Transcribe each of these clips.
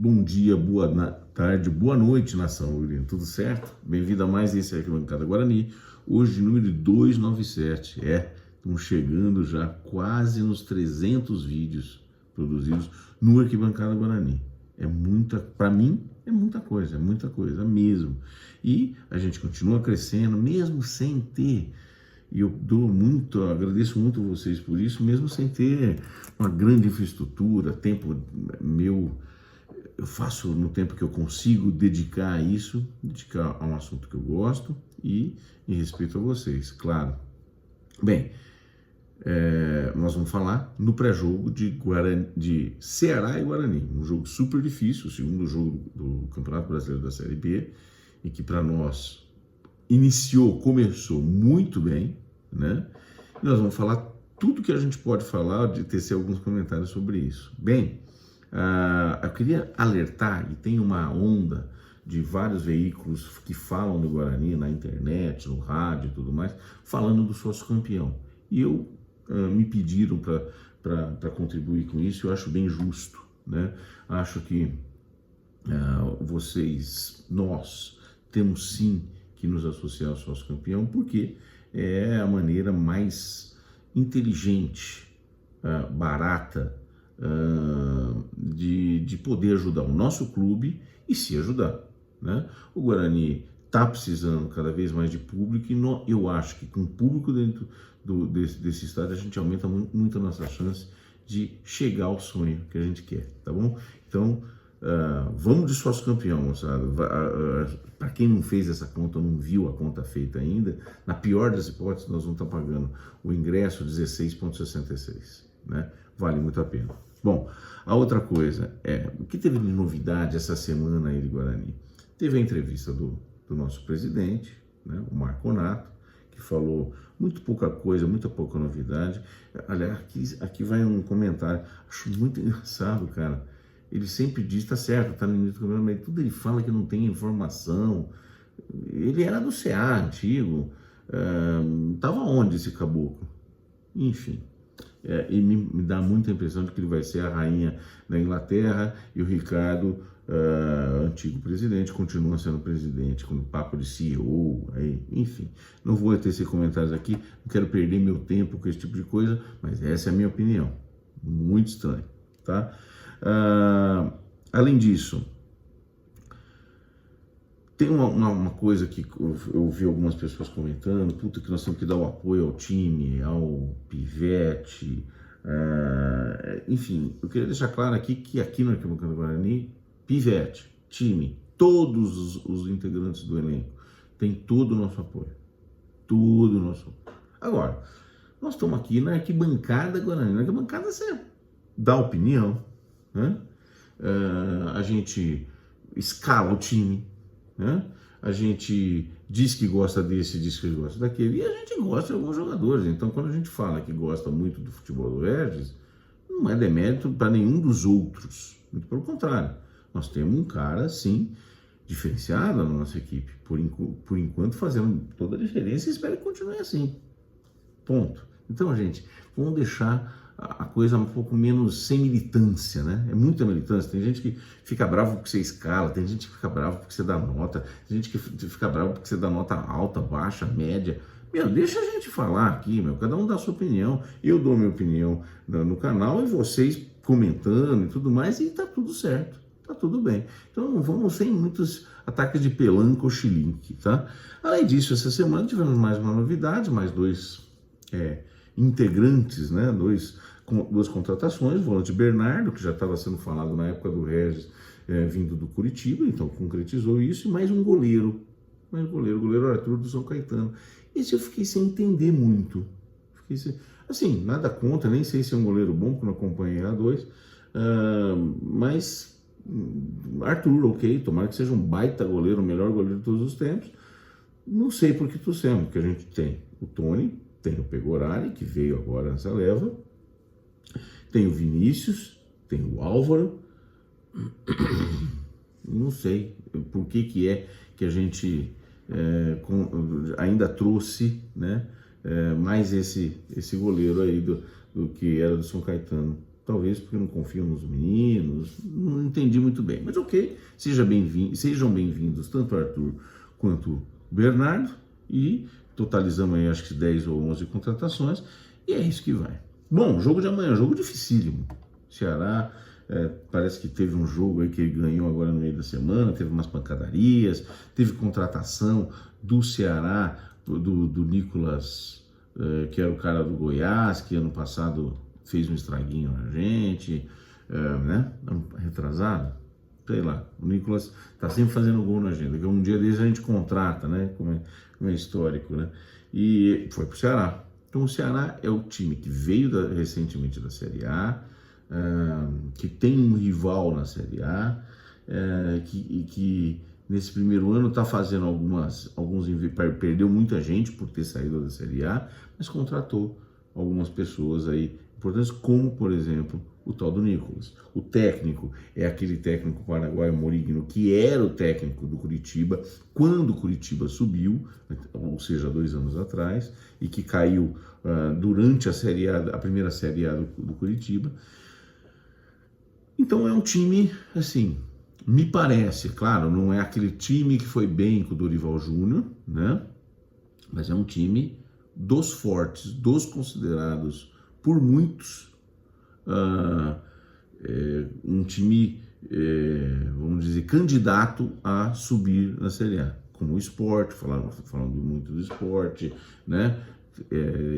Bom dia, tarde, boa noite, nação Urino. Tudo certo? Bem-vindo a mais esse Arquibancada Guarani. Hoje, número 297. Estamos chegando já quase nos 300 vídeos produzidos no Arquibancada Guarani. Para mim, é muita coisa mesmo. E a gente continua crescendo, mesmo sem ter, e eu agradeço muito vocês por isso, mesmo sem ter uma grande infraestrutura, tempo meu, eu faço no tempo que eu consigo dedicar a um assunto que eu gosto e em respeito a vocês, claro. Bem, nós vamos falar no pré-jogo de Ceará e Guarani, um jogo super difícil, o segundo jogo do Campeonato Brasileiro da Série B, e que para nós começou muito bem, né? E nós vamos falar tudo que a gente pode falar, de tecer alguns comentários sobre isso. Bem, eu queria alertar, e tem uma onda de vários veículos que falam do Guarani na internet, no rádio e tudo mais, falando do sócio campeão. E me pediram para contribuir com isso, eu acho bem justo, né? Acho que nós temos sim que nos associar ao sócio campeão, porque é a maneira mais inteligente, barata, de poder ajudar o nosso clube e se ajudar, né? O Guarani está precisando cada vez mais de público e eu acho que com público dentro desse estádio a gente aumenta muito a nossa chance de chegar ao sonho que a gente quer, tá bom? Então, vamos de sócio campeão, moçada. Para quem não fez essa conta, não viu a conta feita ainda, na pior das hipóteses, nós vamos estar pagando o ingresso 16,66, né? Vale muito a pena. Bom, a outra coisa o que teve de novidade essa semana aí de Guarani? Teve a entrevista do nosso presidente, né, o Marco Nato, que falou muito pouca coisa, muita pouca novidade. Aliás, aqui vai um comentário, acho muito engraçado, cara. Ele sempre diz, tá certo, tá no início do campeonato, mas tudo ele fala que não tem informação. Ele era do CA antigo, tava onde esse caboclo? Enfim, e me dá muita impressão de que ele vai ser a rainha da Inglaterra e o Ricardo, antigo presidente, continua sendo presidente, com o papo de CEO, enfim. Não vou tecer comentários aqui, não quero perder meu tempo com esse tipo de coisa, mas essa é a minha opinião. Muito estranho, tá? Além disso, tem uma coisa que eu ouvi algumas pessoas comentando, que nós temos que dar o apoio ao time, ao pivete, enfim, eu queria deixar claro aqui que aqui no Arquibancada Guarani, pivete, time, todos os integrantes do elenco têm todo o nosso apoio, todo o nosso apoio. Agora, nós estamos aqui na Arquibancada Guarani, na Arquibancada você dá opinião, né? A gente escala o time, né? A gente diz que gosta desse, diz que gosta daquele, e a gente gosta de alguns jogadores. Então, quando a gente fala que gosta muito do futebol do Regis, não é demérito para nenhum dos outros, muito pelo contrário. Nós temos um cara, sim, diferenciado na nossa equipe, por enquanto fazendo toda a diferença e espero que continue assim. Ponto. Então, gente, vamos deixar a coisa um pouco menos sem militância, né? É muita militância. Tem gente que fica bravo porque você escala, tem gente que fica bravo porque você dá nota, tem gente que fica bravo porque você dá nota alta, baixa, média. Deixa a gente falar aqui, cada um dá a sua opinião. Eu dou a minha opinião no canal e vocês comentando e tudo mais, e tá tudo certo, tá tudo bem. Então vamos sem muitos ataques de pelanca ou xilinque, tá? Além disso, essa semana tivemos mais uma novidade, mais dois integrantes, né? Duas contratações, o volante Bernardo, que já estava sendo falado na época do Regis, vindo do Curitiba, então concretizou isso, e mais um goleiro, o goleiro Arthur do São Caetano. Esse eu fiquei sem entender muito. Assim, nada contra, nem sei se é um goleiro bom, porque não acompanhei A2, mas Arthur, ok, tomara que seja um baita goleiro, o melhor goleiro de todos os tempos. Não sei por que trouxemos, porque a gente tem o Tony, tem o Pegorari, que veio agora nessa leva, tem o Vinícius, tem o Álvaro, não sei por que a gente ainda trouxe, né, mais esse goleiro aí do que era do São Caetano. talvez porque não confiam nos meninos, não entendi muito bem. Mas ok, sejam bem-vindos tanto o Arthur quanto o Bernardo, e totalizamos aí acho que 10 ou 11 contratações, e é isso que vai. Bom, jogo de amanhã, jogo dificílimo. Ceará, parece que teve um jogo aí que ele ganhou agora no meio da semana, teve umas pancadarias, teve contratação do Ceará, do Nicolas, que era o cara do Goiás, que ano passado fez um estraguinho na gente, né? Retrasado, sei lá. O Nicolas tá sempre fazendo gol na gente. Um dia desses a gente contrata, né? Como é histórico, né? E foi pro Ceará. Então o Ceará é o time que veio recentemente da Série A, que tem um rival na Série A, que nesse primeiro ano está fazendo perdeu muita gente por ter saído da Série A, mas contratou algumas pessoas aí importantes, como, por exemplo, o tal do Nicolas. O técnico é aquele técnico paraguaio Morigno, que era o técnico do Curitiba quando o Curitiba subiu, ou seja, 2 anos atrás, e que caiu durante a primeira Série A do Curitiba. Então é um time, assim, me parece, claro, não é aquele time que foi bem com o Dorival Júnior, né? Mas é um time dos fortes, dos considerados por muitos, um time, vamos dizer, candidato a subir na Série A, como o Sport, falando muito do Sport, né?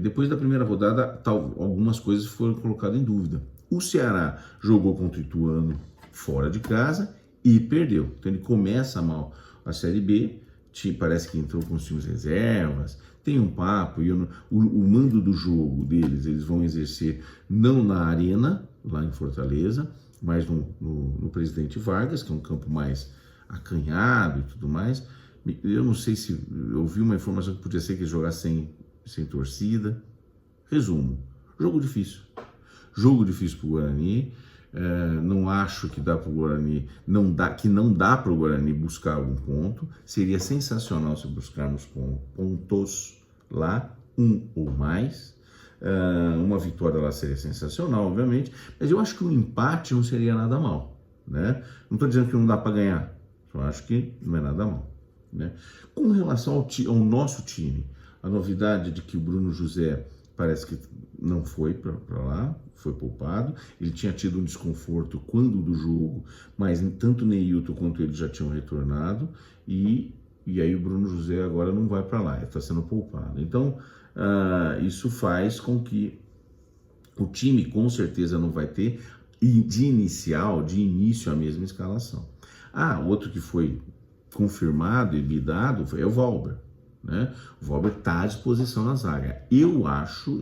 Depois da primeira rodada, algumas coisas foram colocadas em dúvida. O Ceará jogou contra o Ituano fora de casa e perdeu. Então ele começa mal a Série B, parece que entrou com os times reservas, tem um papo, e o mando do jogo deles, eles vão exercer não na Arena, lá em Fortaleza, mas no Presidente Vargas, que é um campo mais acanhado e tudo mais. Eu não sei se eu vi uma informação que podia ser que eles jogassem sem torcida. Resumo, jogo difícil. Jogo difícil para o Guarani, não acho que dá para o Guarani, não dá para o Guarani buscar algum ponto. Seria sensacional se buscarmos pontos lá, um ou mais. Uma vitória lá seria sensacional, obviamente, mas eu acho que um empate não seria nada mal, né? Não estou dizendo que não dá para ganhar, só acho que não é nada mal, né? Com relação ao nosso time, a novidade de que o Bruno José parece que não foi para lá, foi poupado. Ele tinha tido um desconforto quando do jogo, mas tanto Neilton quanto ele já tinham retornado, e aí o Bruno José agora não vai para lá, está sendo poupado. Então, isso faz com que o time com certeza não vai ter de início a mesma escalação. Outro que foi confirmado e bidado é o Valber. Né? O Valber está à disposição na zaga. Eu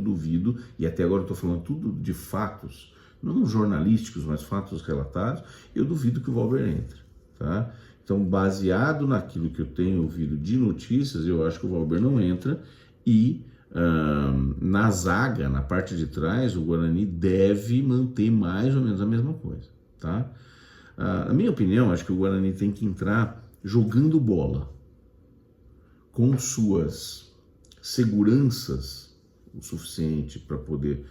duvido, e até agora eu estou falando tudo de fatos, não jornalísticos, mas fatos relatados, eu duvido que o Valber entre, tá? Então, baseado naquilo que eu tenho ouvido de notícias, eu acho que o Valber não entra, e na zaga, na parte de trás, o Guarani deve manter mais ou menos a mesma coisa, tá? Na minha opinião, acho que o Guarani tem que entrar jogando bola, com suas seguranças o suficiente para poder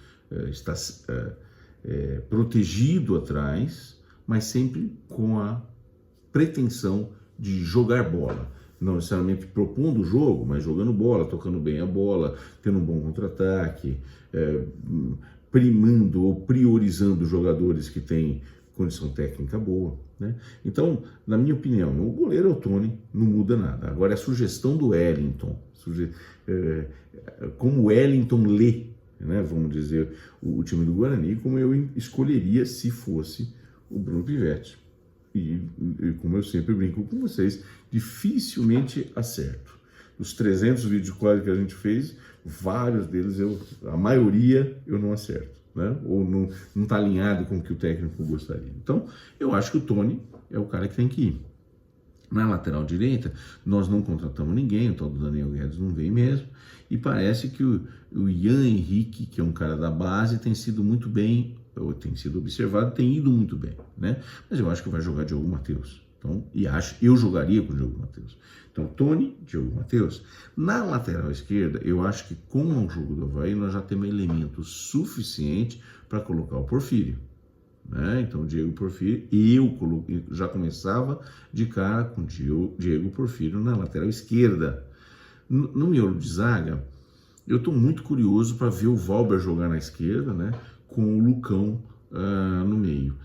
estar protegido atrás, mas sempre com a pretensão de jogar bola. Não necessariamente propondo o jogo, mas jogando bola, tocando bem a bola, tendo um bom contra-ataque, primando ou priorizando jogadores que têm condição técnica boa, né? Então, na minha opinião, o goleiro é o Tony, não muda nada. Agora, a sugestão do Wellington, como o Wellington lê, né, vamos dizer, o time do Guarani, como eu escolheria se fosse o Bruno Pivetti. E como eu sempre brinco com vocês, dificilmente acerto. Os 300 vídeos quase que a gente fez, vários deles, a maioria eu não acerto, né? Ou não está alinhado com o que o técnico gostaria. Então, eu acho que o Tony é o cara que tem que ir. Na lateral direita, nós não contratamos ninguém, o tal do Daniel Guedes não vem mesmo, e parece que o Ian Henrique, que é um cara da base, tem sido muito bem, ou tem sido observado, tem ido muito bem, né? Mas eu acho que vai jogar Diogo Matheus. Então, eu jogaria com o Diogo Matheus. Então, Tony, Diogo Matheus. Na lateral esquerda, eu acho que com o jogo do Avaí, nós já temos elemento suficiente para colocar o Porfírio. Né? Então, Diego Porfírio, eu já começava de cara com Diego Porfírio na lateral esquerda. No miolo de zaga, eu estou muito curioso para ver o Valber jogar na esquerda, né? Com o Lucão no meio.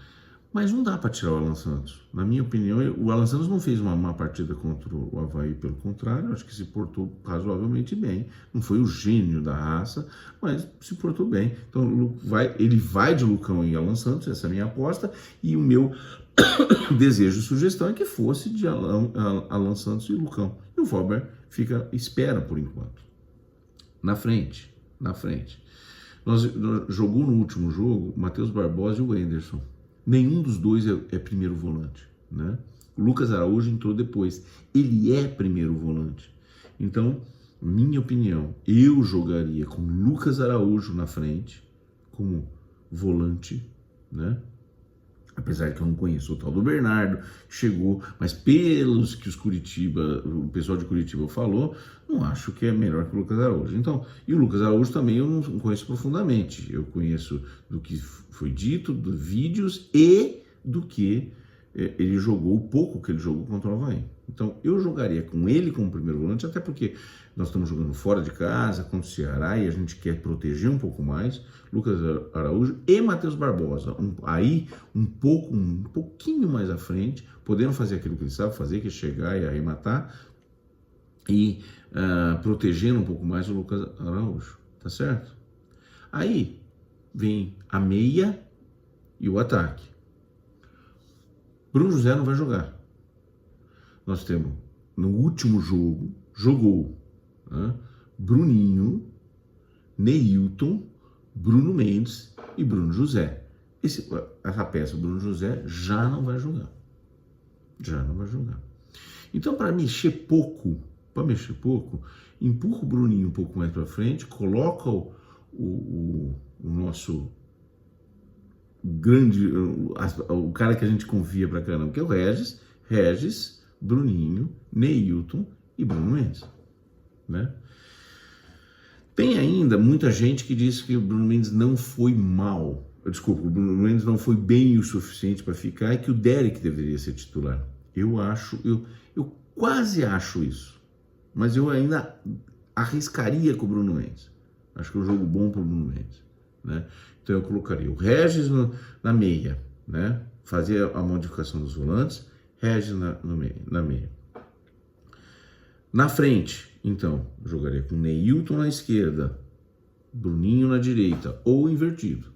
Mas não dá para tirar o Alan Santos. Na minha opinião, o Alan Santos não fez uma má partida contra o Avaí, pelo contrário, acho que se portou razoavelmente bem. Não foi o gênio da raça, mas se portou bem. Então ele vai de Lucão e Alan Santos, essa é a minha aposta, e o meu desejo e sugestão é que fosse de Alan Santos e Lucão. E o Valber espera por enquanto. Na frente. Nós jogou no último jogo o Matheus Barbosa e o Wenderson. Nenhum dos dois é primeiro volante, né? O Lucas Araújo entrou depois. Ele é primeiro volante. Então, minha opinião, eu jogaria com Lucas Araújo na frente, como volante, né? Apesar que eu não conheço o tal do Bernardo, chegou, mas pelos que o pessoal de Curitiba falou, não acho que é melhor que o Lucas Araújo. Então, e o Lucas Araújo também eu não conheço profundamente. Eu conheço do que foi dito, dos vídeos e do que ele jogou, o pouco que ele jogou contra o Avaí. Então, eu jogaria com ele como primeiro volante, até porque nós estamos jogando fora de casa, contra o Ceará, e a gente quer proteger um pouco mais Lucas Araújo e Matheus Barbosa. Um pouquinho mais à frente, podendo fazer aquilo que ele sabe fazer, que é chegar e arrematar, e protegendo um pouco mais o Lucas Araújo, tá certo? Aí vem a meia e o ataque. Bruno José não vai jogar. Nós temos, no último jogo, jogou Bruninho, Neilton, Bruno Mendes e Bruno José. Essa peça, Bruno José, já não vai jogar. Então, para mexer pouco, empurra o Bruninho um pouco mais para frente, coloca o nosso grande, o cara que a gente confia pra caramba, que é o Regis, Bruninho, Neilton e Bruno Mendes, né? Tem ainda muita gente que diz que o Bruno Mendes não foi mal. Desculpa, o Bruno Mendes não foi bem o suficiente para ficar e que o Derek deveria ser titular. Eu quase acho isso, mas eu ainda arriscaria com o Bruno Mendes. Acho que é um jogo bom para o Bruno Mendes, né? Então eu colocaria o Regis na meia, né? Fazia a modificação dos volantes, Regis na meia. Na frente, então, eu jogaria com Neilton na esquerda, Bruninho na direita, ou invertido.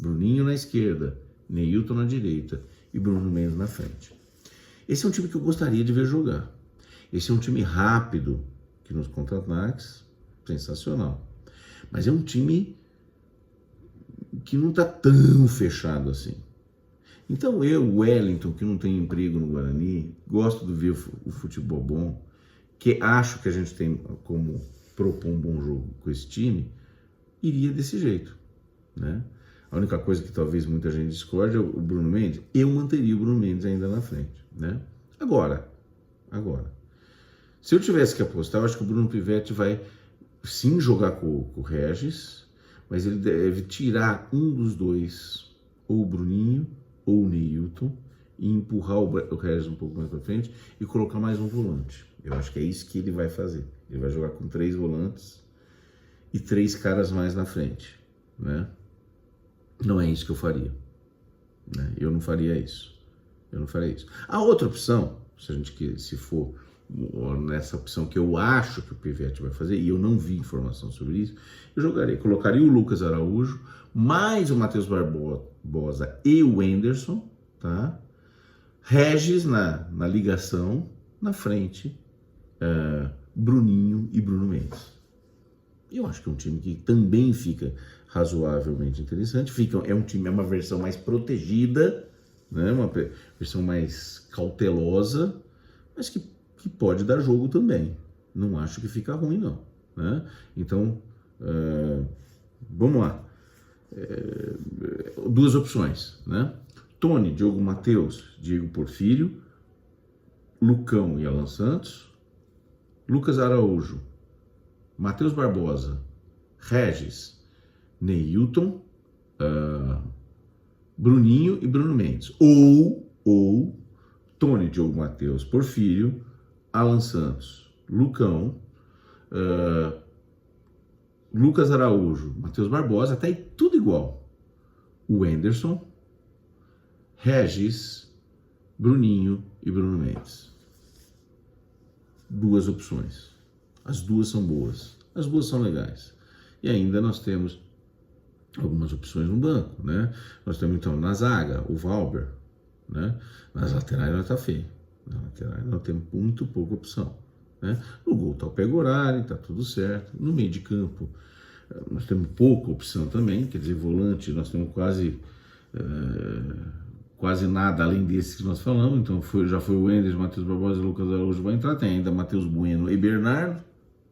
Bruninho na esquerda, Neilton na direita e Bruno Mendes na frente. Esse é um time que eu gostaria de ver jogar. Esse é um time rápido, que nos contra-ataques, sensacional. Mas é um time que não está tão fechado assim. Então eu, Wellington, que não tem emprego no Guarani, gosto de ver o futebol bom, que acho que a gente tem como propor um bom jogo com esse time, iria desse jeito, né? A única coisa que talvez muita gente discorde é o Bruno Mendes. Eu manteria o Bruno Mendes ainda na frente, né? Agora, se eu tivesse que apostar, eu acho que o Bruno Pivetti vai sim jogar com o Regis, mas ele deve tirar um dos dois, ou o Bruninho ou o Neilton, e empurrar o Regis um pouco mais para frente e colocar mais um volante. Eu acho que é isso que ele vai fazer. Ele vai jogar com 3 volantes e 3 caras mais na frente, né? Não é isso que eu faria, né? Eu não faria isso. A outra opção, se for nessa opção que eu acho que o Pivetti vai fazer, e eu não vi informação sobre isso, colocaria o Lucas Araújo, mais o Matheus Barbosa e o Wenderson, tá? Regis na ligação, na frente, Bruninho e Bruno Mendes. Eu acho que é um time que também fica razoavelmente interessante. É uma versão mais protegida, né? Uma versão mais cautelosa, mas que pode dar jogo também. Não acho que fica ruim, não, né? Então, vamos lá. 2 opções, né? Tony, Diogo Matheus, Diego Porfírio, Lucão e Alan Santos, Lucas Araújo, Matheus Barbosa, Regis, Neilton, Bruninho e Bruno Mendes. Ou Tony, Diogo Matheus, Porfírio, Alan Santos, Lucão, Lucas Araújo, Matheus Barbosa, tá aí tudo igual. O Anderson, Regis, Bruninho e Bruno Mendes. Duas opções. As duas são boas. As duas são legais. E ainda nós temos algumas opções no banco, né? Nós temos então na zaga, o Valber, né? Nas laterais não tá feio. Nas laterais nós temos muito pouca opção, né? No gol tá o Pegorari, tá tudo certo. No meio de campo nós temos pouca opção também, quer dizer, volante nós temos quase nada além desses que nós falamos. Então já foi o Enders, Matheus Barbosa e Lucas Araújo vai entrar, tem ainda Matheus Bueno e Bernardo,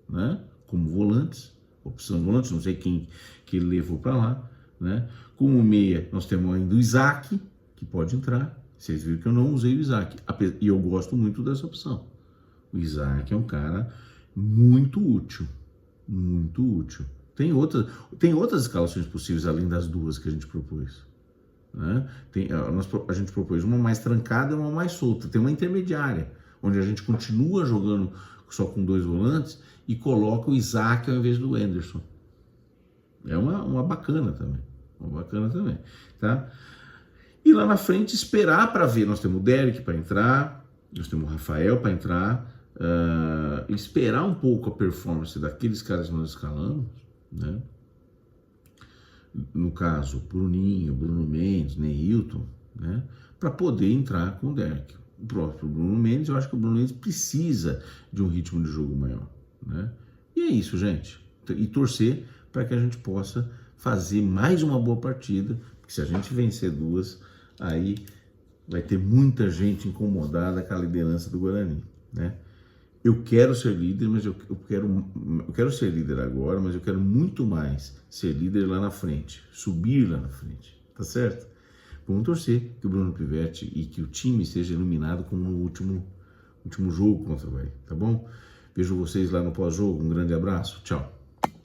né? Como volantes, opção de volantes, não sei quem que ele levou para lá, né? Como meia nós temos ainda o Isaac, que pode entrar. Vocês viram que eu não usei o Isaac, e eu gosto muito dessa opção. O Isaac é um cara muito útil, muito útil. Tem outras escalações possíveis além das duas que a gente propôs, né? A gente propôs uma mais trancada e uma mais solta. Tem uma intermediária, onde a gente continua jogando só com dois volantes e coloca o Isaac ao invés do Anderson. É uma bacana também. Uma bacana também, tá? E lá na frente esperar para ver. Nós temos o Derek para entrar, nós temos o Rafael para entrar, esperar um pouco a performance daqueles caras que nós escalamos, né? No caso, Bruninho, Bruno Mendes, Neilton, né? Para poder entrar com o Derek. O próprio Bruno Mendes, eu acho que o Bruno Mendes precisa de um ritmo de jogo maior, né? E é isso, gente. E torcer para que a gente possa fazer mais uma boa partida, porque se a gente vencer duas, aí vai ter muita gente incomodada com a liderança do Guarani, né? Eu quero ser líder, mas eu quero ser líder agora, mas eu quero muito mais ser líder lá na frente, subir lá na frente, tá certo? Vamos torcer que o Bruno Pivetti e que o time seja iluminado como no último jogo contra o Bahia, tá bom? Vejo vocês lá no pós-jogo, um grande abraço, tchau.